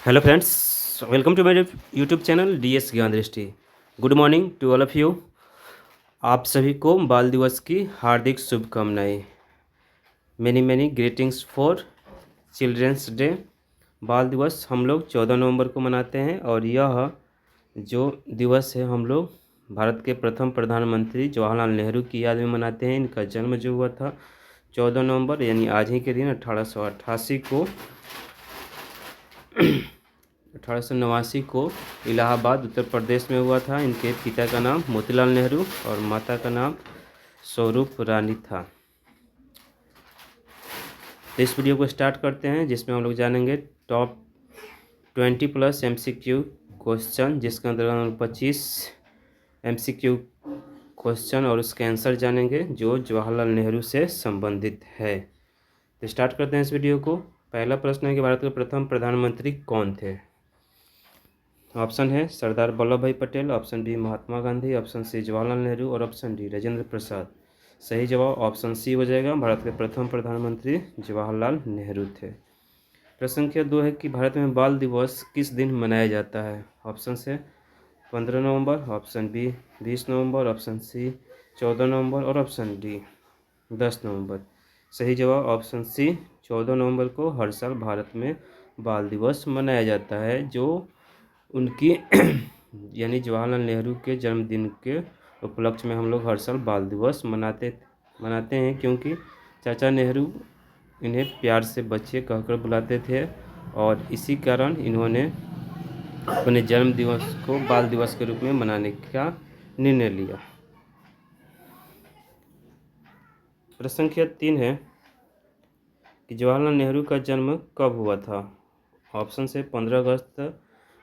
Hello friends, welcome to my YouTube channel DS Gyan Drishti. Good morning to all of you. आप सभी को बाल दिवस की हार्दिक शुभकामनाएं। Many many greetings for children's day. Bal Diwas हम लोग 14 नवंबर को मनाते हैं और यह जो दिवस है हम लोग भारत के प्रथम प्रधानमंत्री जवाहरलाल नेहरू की याद में मनाते हैं। इनका जन्म जो हुआ था 14 नवंबर यानी आज ही के दिन 1888 को 1889 को इलाहाबाद उत्तर प्रदेश में हुआ था। इनके पिता का नाम मोतीलाल नेहरू और माता का नाम स्वरूप रानी था। तो इस वीडियो को स्टार्ट करते हैं, जिसमें हम लोग जानेंगे टॉप 20+ MCQ क्वेश्चन, जिसके अंदर हम 25 MCQ क्वेश्चन और उसके आंसर जानेंगे जो जवाहरलाल नेहरू से संबंधित है। तो स्टार्ट करते हैं इस वीडियो को। पहला प्रश्न है कि भारत के प्रथम प्रधानमंत्री कौन थे। ऑप्शन है सरदार वल्लभ भाई Patel, option B Mahatma Gandhi, option C Jawaharlal Nehru और ऑप्शन डी राजेंद्र प्रसाद। सही जवाब ऑप्शन सी हो जाएगा। भारत के प्रथम प्रधानमंत्री जवाहरलाल नेहरू थे। प्रश्न संख्या 2 है कि भारत में बाल दिवस किस दिन मनाया जाता है। ऑप्शन से 15 नवंबर, ऑप्शन बी 20 नवंबर, ऑप्शन सी 14 नवंबर और ऑप्शन डी 10 नवंबर। सही जवाब ऑप्शन सी 14 नवंबर को हर साल भारत में बाल दिवस मनाया जाता है, जो उनकी यानी जवाहरलाल नेहरू के जन्मदिन के उपलक्ष्य में हम लोग हर साल बाल दिवस मनाते हैं, क्योंकि चाचा नेहरू इन्हें प्यार से बच्चे कहकर बुलाते थे और इसी कारण इन्होंने अपने जन्म दिवस को बाल दिवस के रूप में मनाने का निर्णय लिया। प्रश्न संख्या 3 है कि जवाहरलाल नेहरू का जन्म कब हुआ था। ऑप्शन से 15 अगस्त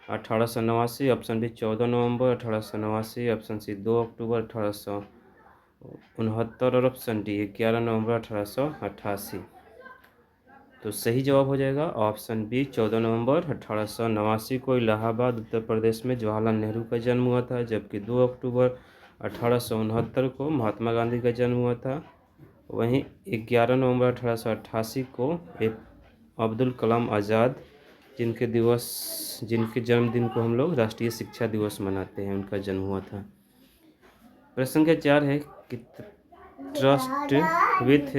1889, ऑप्शन बी 14 नवंबर 1889, ऑप्शन सी 2 अक्टूबर 1869 और ऑप्शन डी 11 नवंबर 1888। तो सही जवाब हो जाएगा ऑप्शन बी 14 नवंबर 1889 को इलाहाबाद उत्तर प्रदेश में जवाहरलाल नेहरू का जन्म हुआ था, जबकि 2 अक्टूबर 1869 को महात्मा गांधी का जन्म हुआ था। वहीं 11 नवंबर 1888 को अब्दुल कलाम आज़ाद, जिनके जन्मदिन को हम लोग राष्ट्रीय शिक्षा दिवस मनाते हैं, उनका जन्म हुआ था। प्रश्न संख्या 4 है कि ट्रस्ट विथ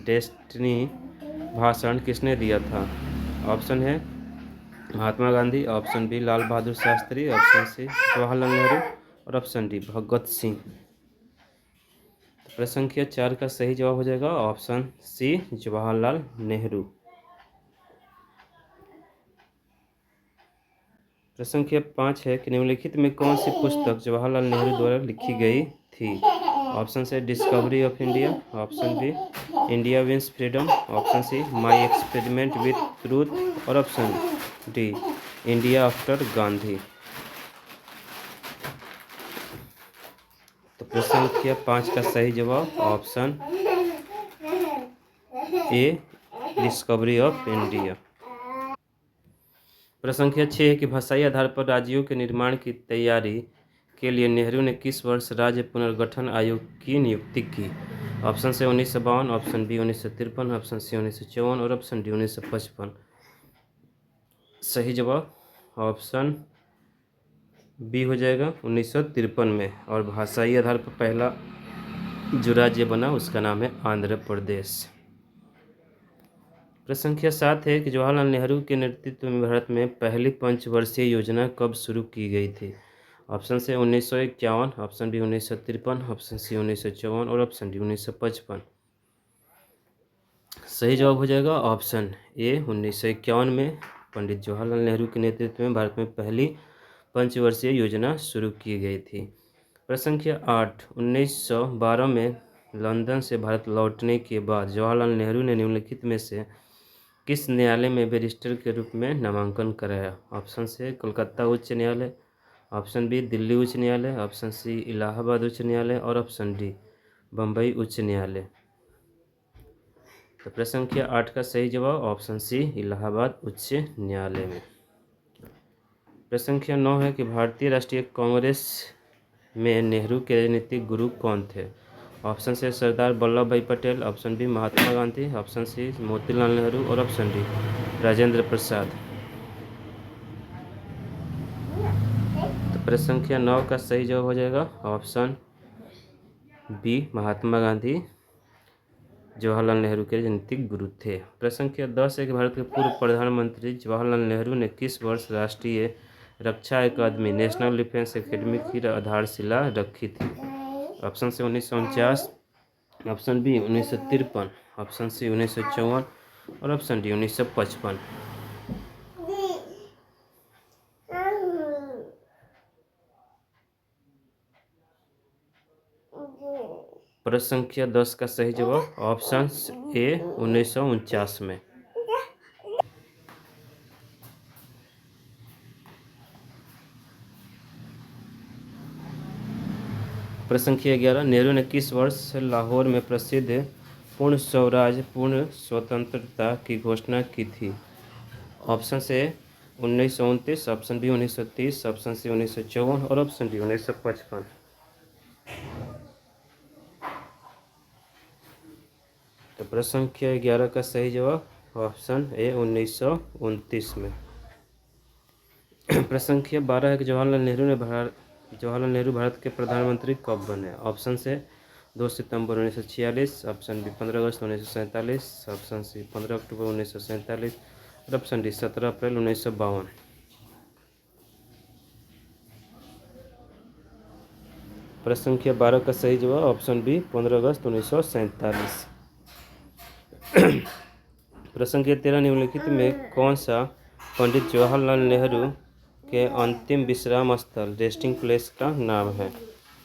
डेस्टिनी भाषण किसने दिया था। ऑप्शन है Mahatma Gandhi, option B Lal Bahadur Shastri, option C Jawaharlal Nehru और ऑप्शन डी भगत सिंह। प्रश्न संख्या 4 का सही जवाब हो जाएगा ऑप्शन सी जवाहरलाल नेहरू। प्रश्न संख्या 5 है कि निम्नलिखित में कौन सी पुस्तक जवाहरलाल नेहरू द्वारा लिखी गई थी। ऑप्शन से discovery of India, option B India wins freedom, option C my experiment with truth और option D India after Gandhi. तो प्रश्न संख्या 5 का सही जवाब option A discovery of India. प्रश्न संख्या 6 है कि भाषाई आधार पर राज्यों के निर्माण की तैयारी के लिए नेहरू ने किस वर्ष राज्य पुनर्गठन आयोग की नियुक्ति की। ऑप्शन से 1952, ऑप्शन बी 1953, ऑप्शन सी 1954 और ऑप्शन डी 1955। सही जवाब ऑप्शन बी हो जाएगा 1953 में। और भाषाई आधार पर पहला जो राज्य बना उसका नाम है आंध्र प्रदेश। प्रश्न संख्या 7 है कि जवाहरलाल नेहरू के नेतृत्व में भारत में पहली पंचवर्षीय योजना कब शुरू की गई थी। ऑप्शन से 1951, ऑप्शन बी 1953, ऑप्शन सी 1954 और ऑप्शन डी 1955। सही जवाब हो जाएगा ऑप्शन ए 1951 में पंडित जवाहरलाल नेहरू के नेतृत्व में भारत में पहली पंचवर्षीय योजना शुरू की गई थी। प्रश्न संख्या 8, 1912 में लंदन से भारत लौटने के बाद जवाहरलाल नेहरू ने निम्नलिखित में से किस न्यायालय में बैरिस्टर के रूप में नामांकन कराया। ऑप्शन से कोलकाता उच्च न्यायालय, ऑप्शन बी दिल्ली उच्च न्यायालय, ऑप्शन सी इलाहाबाद उच्च न्यायालय और ऑप्शन डी बम्बई उच्च न्यायालय। तो प्रश्न संख्या 8 का सही जवाब ऑप्शन सी इलाहाबाद उच्च न्यायालय में। प्रश्न संख्या 9 है कि भारतीय राष्ट्रीय कांग्रेस में नेहरू के राजनीतिक गुरु कौन थे। ऑप्शन से सरदार वल्लभ भाई Patel, option B Mahatma Gandhi, option C Motilal Nehru और ऑप्शन डी राजेंद्र प्रसाद। प्रश्न संख्या 9 का सही जवाब हो जाएगा ऑप्शन बी, महात्मा गांधी जवाहरलाल नेहरू के राजनीतिक गुरु थे। प्रश्न संख्या 10 है कि भारत के पूर्व प्रधानमंत्री जवाहरलाल नेहरू ने किस वर्ष राष्ट्रीय रक्षा अकादमी नेशनल डिफेंस एकेडमी की आधारशिला रखी थी? ऑप्शन से 1949, ऑप्शन बी 1953, ऑप्शन सी 1954 और ऑप्शन डी 1955। प्रश्न संख्या 10 का सही जवाब ऑप्शन ए 1949 में। प्रश्न संख्या 11 नेहरू ने किस वर्ष लाहौर में प्रसिद्ध पूर्ण स्वराज पूर्ण स्वतंत्रता की घोषणा की थी? ऑप्शन से 1929, ऑप्शन बी 1930, ऑप्शन सी 1954 और ऑप्शन डी 1955। तो प्रश्न संख्या 11 का सही जवाब ऑप्शन ए 1929 में। प्रश्न संख्या 12 है कि जवाहरलाल नेहरू भारत के प्रधानमंत्री कब बने? ऑप्शन से 2 सितंबर 1946, ऑप्शन बी 15 अगस्त 1947, ऑप्शन सी 15 अक्टूबर 1947 और ऑप्शन डी 17 अप्रैल 1952। प्रश्न संख्या 12 का सही जवाब ऑप्शन बी 15 अगस्त 1947। प्रश्न संख्या 13 निम्नलिखित में कौन सा पंडित जवाहरलाल नेहरू के अंतिम विश्राम स्थल रेस्टिंग प्लेस का नाम है?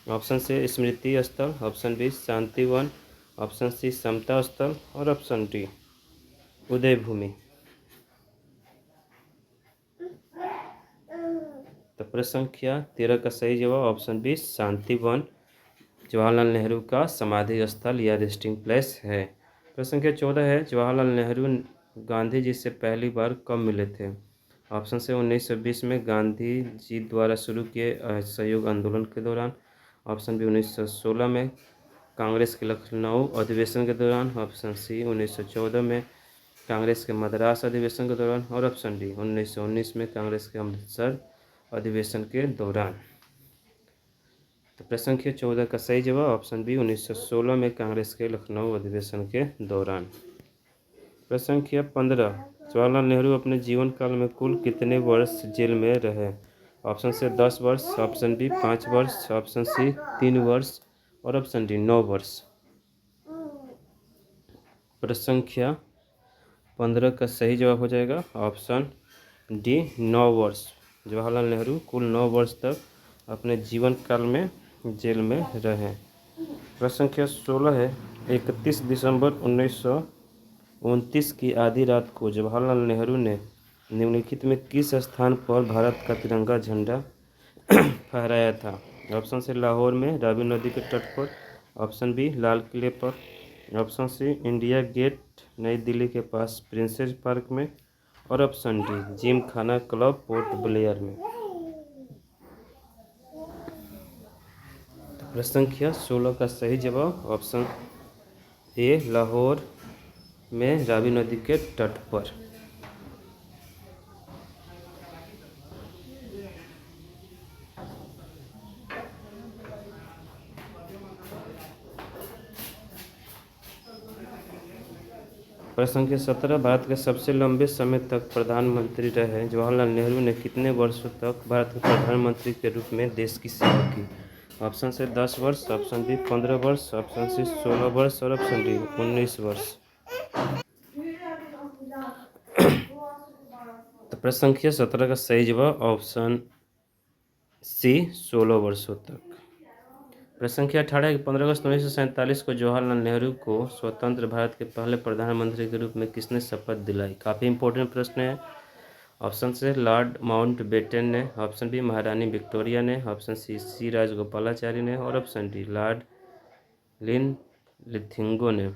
ऑप्शन से स्मृति स्थल, ऑप्शन बी शांति वन, ऑप्शन सी समता स्थल और ऑप्शन डी उदय भूमि। तो प्रश्न संख्या 13 का सही जवाब ऑप्शन बी शांति वन जवाहरलाल नेहरू का समाधि स्थल या रेस्टिंग प्लेस है। प्रश्न संख्या 14 है जवाहरलाल नेहरू गांधी जी से पहली बार कब मिले थे? ऑप्शन से 1920 में गांधी जी द्वारा शुरू किए असहयोग आंदोलन के दौरान, ऑप्शन बी 1916 में कांग्रेस के लखनऊ अधिवेशन के दौरान, ऑप्शन सी 1914 में कांग्रेस के मद्रास अधिवेशन के दौरान और ऑप्शन डी 1919 में कांग्रेस के अमृतसर अधिवेशन के दौरान। तो प्रश्न संख्या 14 का सही जवाब ऑप्शन बी 1916 में कांग्रेस के लखनऊ अधिवेशन के दौरान। प्रश्न संख्या 15 जवाहरलाल नेहरू अपने जीवन काल में कुल कितने वर्ष जेल में रहे? ऑप्शन से 10 वर्ष, ऑप्शन बी 5 वर्ष, ऑप्शन सी 3 वर्ष और ऑप्शन डी 9 वर्ष। प्रश्न संख्या 15 का सही जवाब हो जाएगा ऑप्शन डी 9 वर्ष। जवाहरलाल नेहरू कुल 9 वर्ष तक अपने जीवन काल में जेल में रहे। प्रश्न संख्या 16 है 31 दिसंबर 1929 की आधी रात को जवाहरलाल नेहरू ने निम्नलिखित में किस स्थान पर भारत का तिरंगा झंडा फहराया था? ऑप्शन से लाहौर में रावी नदी के तट पर, ऑप्शन बी लाल किले पर, ऑप्शन सी इंडिया गेट नई दिल्ली के पास प्रिंसेस पार्क में और ऑप्शन डी जिम खाना क्लब पोर्ट ब्लेयर में। प्रश्न संख्या 16 का सही जवाब ऑप्शन ए लाहौर में रावी नदी के तट पर। प्रश्न संख्या 17 भारत के सबसे लंबे समय तक प्रधानमंत्री रहे जवाहरलाल नेहरू ने कितने वर्षों तक भारत के प्रधानमंत्री के रूप में देश की सेवा की? ऑप्शन से 10 वर्ष, ऑप्शन बी 15 वर्ष, ऑप्शन सी 16 वर्ष और ऑप्शन डी 19 वर्ष। तो प्रश्न संख्या 17 का सही जवाब ऑप्शन सी 16 वर्षों तक। प्रश्न संख्या 18 15 अगस्त 1947 को जवाहरलाल नेहरू को स्वतंत्र भारत के पहले प्रधानमंत्री के रूप में किसने शपथ दिलाई? काफ़ी इंपॉर्टेंट प्रश्न है। ऑप्शन से लॉर्ड माउंटबेटन ने, ऑप्शन बी महारानी विक्टोरिया ने, ऑप्शन सी राजगोपालाचारी ने और ऑप्शन डी लॉर्ड लिथिंगो ने।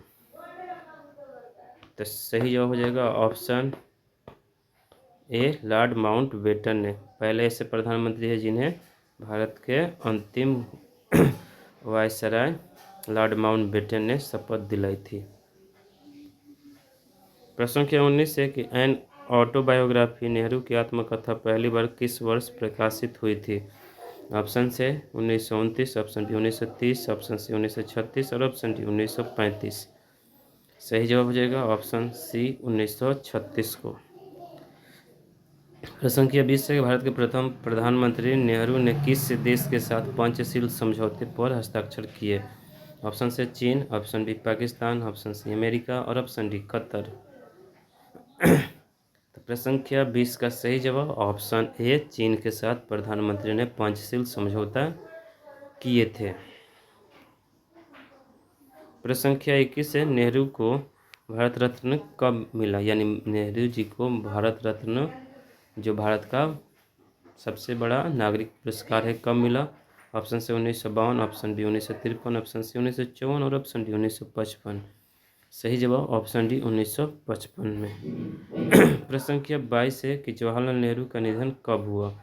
तो सही जवाब हो जाएगा ऑप्शन ए लॉर्ड माउंटबेटन ने। पहले ऐसे प्रधानमंत्री है जिन्हें भारत के अंतिम वायसराय लॉर्ड माउंटबेटन ने शपथ दिलाई थी। प्रश्न संख्या 19 है कि एन ऑटोबायोग्राफी नेहरू की आत्मकथा पहली बार किस वर्ष प्रकाशित हुई थी? ऑप्शन से 1929, ऑप्शन बी 1930, ऑप्शन सी 1936 और ऑप्शन डी 1935। सही जवाब हो जाएगा ऑप्शन सी 1936 को। प्रश्न संख्या 20 है कि भारत के प्रथम प्रधानमंत्री नेहरू ने किस देश के साथ पंचशील समझौते पर हस्ताक्षर किए? ऑप्शन से चीन, option B Pakistan, option C America और ऑप्शन डी कतर। तो प्रश्न संख्या 20 का सही जवाब ऑप्शन ए चीन के साथ प्रधानमंत्री ने पंचशील समझौता किए थे। प्रश्न संख्या 21 है नेहरू को भारत रत्न कब मिला? यानी नेहरू जी को भारत रत्न जो भारत का सबसे बड़ा नागरिक पुरस्कार है कब मिला? ऑप्शन से 1952, ऑप्शन बी 1953, ऑप्शन सी 1954 और ऑप्शन डी 1955। सही जवाब ऑप्शन डी 1955 में। प्रश्न संख्या 22 है कि जवाहरलाल नेहरू का निधन कब हुआ?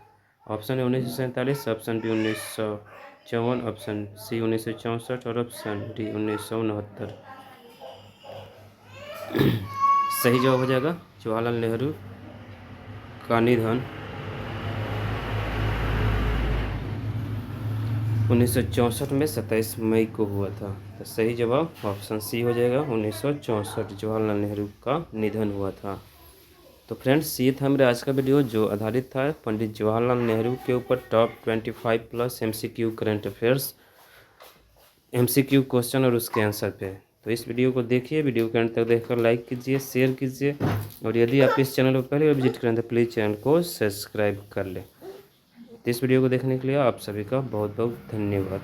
Option A 1947, option B 1954, option C 1964 और ऑप्शन डी 1969। सही जवाब हो जाएगा जवाहरलाल नेहरू का निधन 1964 में 27 मई को हुआ था। तो सही जवाब ऑप्शन सी हो जाएगा 1964 जवाहरलाल नेहरू का निधन हुआ था। तो फ्रेंड्स ये था मेरा आज का वीडियो जो आधारित था पंडित जवाहरलाल नेहरू के ऊपर top 25 plus MCQ current affairs MCQ question और उसके आंसर पे। तो इस वीडियो को देखिए, वीडियो के अंत तक देखकर लाइक कीजिए, शेयर कीजिए और यदि आप इस चैनल को पहले बार विजिट करें तो प्लीज़ चैनल को सब्सक्राइब कर लें। तो इस वीडियो को देखने के लिए आप सभी का बहुत बहुत धन्यवाद।